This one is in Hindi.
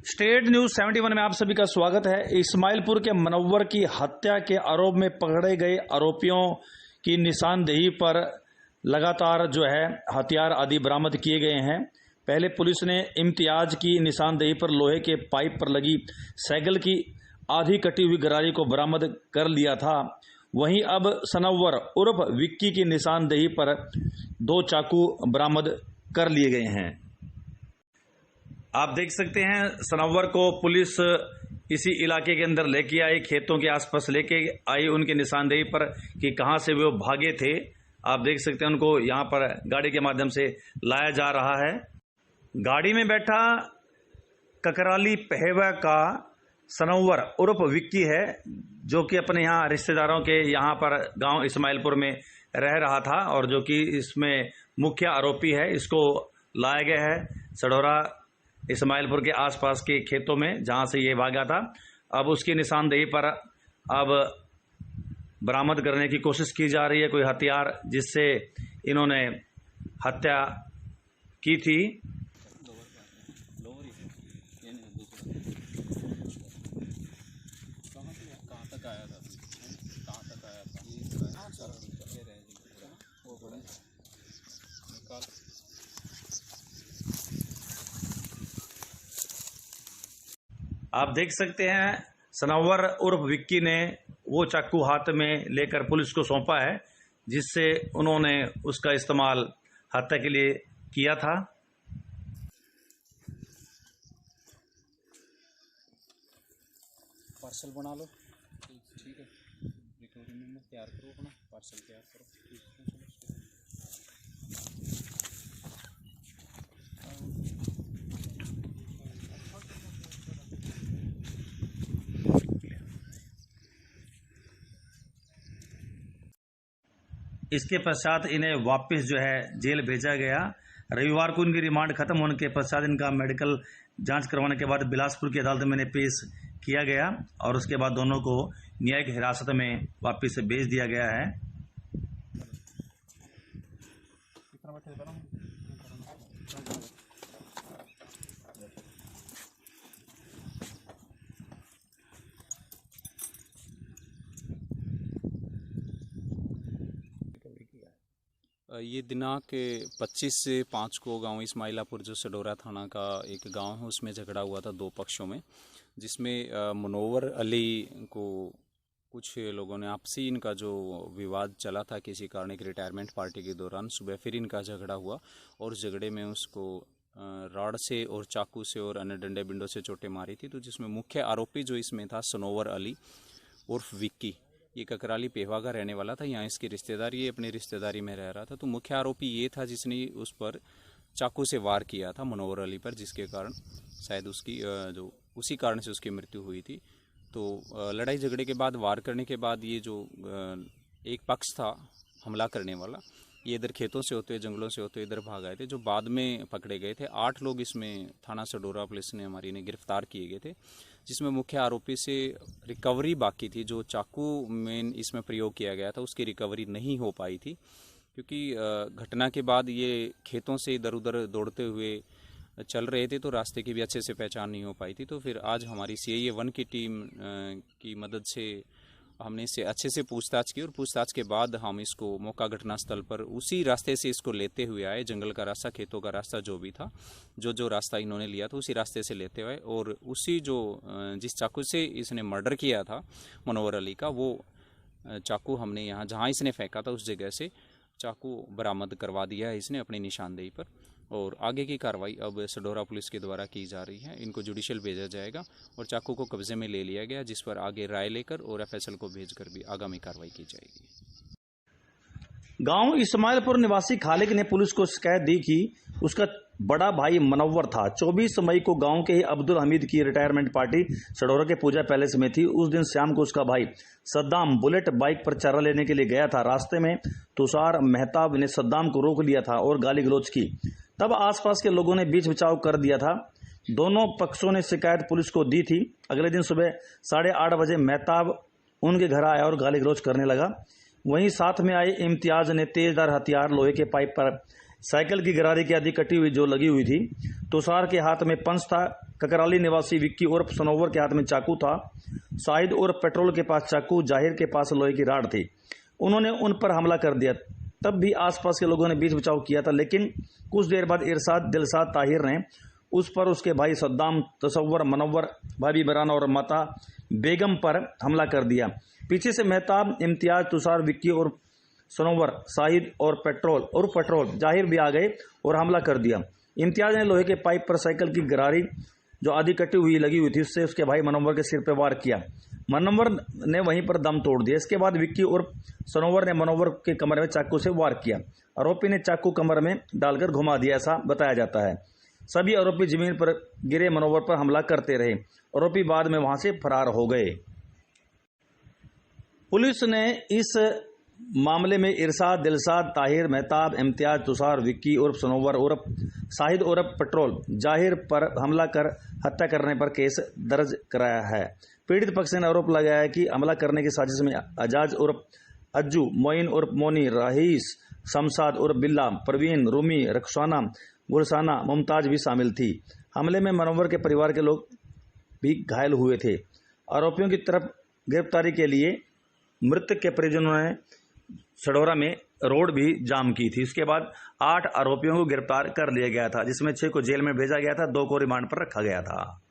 स्टेट न्यूज 71 में आप सभी का स्वागत है। इस्माइलपुर के मनव्वर की हत्या के आरोप में पकड़े गए आरोपियों की निशानदेही पर लगातार हथियार आदि बरामद किए गए हैं। पहले पुलिस ने इम्तियाज की निशानदेही पर लोहे के पाइप पर लगी साइकिल की आधी कटी हुई गरारी को बरामद कर लिया था। वहीं अब सनव्वर उर्फ विक्की की निशानदेही पर 2 चाकू बरामद कर लिए गए हैं। आप देख सकते हैं सनव्वर को पुलिस इसी इलाके के अंदर लेके आई, खेतों के आसपास लेके आई उनकी निशानदेही पर कि कहां से वो भागे थे। आप देख सकते हैं उनको यहां पर गाड़ी के माध्यम से लाया जा रहा है। गाड़ी में बैठा ककराली पहेवा का सनव्वर उर्फ विक्की है, जो कि अपने यहाँ रिश्तेदारों के यहाँ पर गांव इस्माइलपुर में रह रहा था और जो कि इसमें मुख्य आरोपी है। इसको लाया गया है सडोरा इस्माइलपुर के आसपास के खेतों में, जहां से ये भागा था। अब उसकी निशानदेही पर अब बरामद करने की कोशिश की जा रही है कोई हथियार जिससे इन्होंने हत्या की थी। आप देख सकते हैं सनव्वर उर्फ विक्की ने वो चाकू हाथ में लेकर पुलिस को सौंपा है जिससे उन्होंने उसका इस्तेमाल हत्या के लिए किया था। पार्सल बना लो, ठीक है। रिकॉर्डिंग में तैयार करो, अपना पार्सल तैयार करो। इसके पश्चात इन्हें वापस जेल भेजा गया। रविवार को इनकी रिमांड खत्म होने के पश्चात इनका मेडिकल जांच करवाने के बाद बिलासपुर की अदालत में पेश किया गया और उसके बाद दोनों को न्यायिक हिरासत में वापस भेज दिया गया है। ये दिनांक 25 से 5 को गांव इस्माइलापुर जो सडोरा थाना का एक गांव है उसमें झगड़ा हुआ था 2 पक्षों में, जिसमें मनोवर अली को कुछ लोगों ने आपसी इनका जो विवाद चला था किसी कारण एक रिटायरमेंट पार्टी के दौरान सुबह फिर इनका झगड़ा हुआ और झगड़े में उसको राड से और चाकू से और अन्य डंडे बिंडों से चोटें मारी थी। तो जिसमें मुख्य आरोपी जो इसमें था सनोवर अली उर्फ विक्की, ये ककराली पेहवा का रहने वाला था। यहाँ इसकी रिश्तेदारी, ये अपनी रिश्तेदारी में रह रहा था। तो मुख्य आरोपी ये था जिसने उस पर चाकू से वार किया था मनोवर अली पर, जिसके कारण शायद उसकी जो उसी कारण से उसकी मृत्यु हुई थी। तो लड़ाई झगड़े के बाद, वार करने के बाद ये जो एक पक्ष था हमला करने वाला, ये इधर खेतों से होते जंगलों से होते इधर भाग आए थे, जो बाद में पकड़े गए थे। 8 लोग इसमें थाना सडोरा पुलिस ने हमारी ने गिरफ्तार किए गए थे, जिसमें मुख्य आरोपी से रिकवरी बाकी थी। जो चाकू में इसमें प्रयोग किया गया था उसकी रिकवरी नहीं हो पाई थी, क्योंकि घटना के बाद ये खेतों से इधर उधर दौड़ते हुए चल रहे थे, तो रास्ते की भी अच्छे से पहचान नहीं हो पाई थी। तो फिर आज हमारी CIA 1 की टीम की मदद से हमने इससे अच्छे से पूछताछ की और पूछताछ के बाद हम इसको मौका घटना स्थल पर उसी रास्ते से इसको लेते हुए आए। जंगल का रास्ता, खेतों का रास्ता जो भी था, जो रास्ता इन्होंने लिया था उसी रास्ते से लेते हुए, और उसी जिस चाकू से इसने मर्डर किया था मनोवर अली का, वो चाकू हमने यहाँ जहाँ इसने फेंका था उस जगह से चाकू बरामद करवा दिया है इसने अपनी निशानदेही पर। और आगे की कार्रवाई अब सडोरा पुलिस के द्वारा की जा रही है। इनको जुडिशियल भेजा जाएगा और चाकू को कब्जे में ले लिया गया, जिस पर आगे राय लेकर और FSL को भेजकर भी आगामी कार्रवाई की जाएगी। गांव इस्माइलपुर निवासी खालिक ने पुलिस को शिकायत दी कि उसका बड़ा भाई मनव्वर था। 24 मई को गांव के ही अब्दुल हमीद की रिटायरमेंट पार्टी सडोरा के पूजा पैलेस में थी। उस दिन शाम को उसका भाई सद्दाम बुलेट बाइक पर चारा लेने के लिए गया था। रास्ते में तुषार मेहताब ने सद्दाम को रोक लिया था और गाली गलौज की। तब आसपास के लोगों ने बीच बचाव कर दिया था। दोनों पक्षों ने शिकायत पुलिस को दी थी। अगले दिन सुबह 8:30 बजे मेहताब उनके घर आया और गाली गलौज करने लगा। वहीं साथ में आए इम्तियाज ने तेजदार हथियार लोहे के पाइप पर साइकिल की गरारी की आदि कटी हुई जो लगी हुई थी। तुषार के हाथ में पंच था। ककराली निवासी विक्की उर्फ सनोवर के हाथ में चाकू था। शाहिद उर्फ पेट्रोल के पास चाकू, जाहिर के पास लोहे की राड थी। उन्होंने उन पर हमला कर दिया। तब भी आसपास के लोगों ने बीच बचाव किया था, लेकिन कुछ देर बाद इरशाद, दिलशाद, ताहिर ने उस पर, उसके भाई सद्दाम, तसव्वुर, मनव्वर, भाभी बराना और माता बेगम पर हमला कर दिया। पीछे से मेहताब, इम्तियाज, तुषार, विक्की और सनोवर, शाहिद और पेट्रोल जाहिर भी आ गए और हमला कर दिया। इम्तियाज ने लोहे के पाइप पर साइकिल की गरारी जो आधी कटी हुई लगी हुई थी उससे उसके भाई मनव्वर के सिर पर वार किया। मनव्वर ने वहीं पर दम तोड़ दिया। इसके बाद विक्की और सनोवर ने मनव्वर के कमर में चाकू से वार किया। आरोपी ने चाकू कमर में डालकर घुमा दिया, ऐसा बताया जाता है। सभी आरोपी जमीन पर गिरे मनोवर पर हमला करते रहे। आरोपी बाद में वहां से फरार हो गए। पुलिस ने इस मामले में इरशाद, दिलशाद, ताहिर, मेहताब, इम्तियाज, तुषार, विक्की उर्फ सनोवर उर्फ शाहिद उर्फ पेट्रोल जाहिर पर हमला कर हत्या करने पर केस दर्ज कराया है। पीड़ित पक्ष ने आरोप लगाया कि हमला करने की साजिश में अजाज उर्फ अज्जू, मोइन उर्फ मोनी, रहीस, शमशाद उर्फ बिल्ला, परवीन, रूमी, रक्साना, गुलसाना, मुमताज भी शामिल थी। हमले में मनोवर के परिवार के लोग भी घायल हुए थे। आरोपियों की तरफ गिरफ्तारी के लिए मृतक के परिजनों ने सडोरा में रोड भी जाम की थी। इसके बाद 8 आरोपियों को गिरफ्तार कर लिया गया था, जिसमें 6 को जेल में भेजा गया था, 2 को रिमांड पर रखा गया था।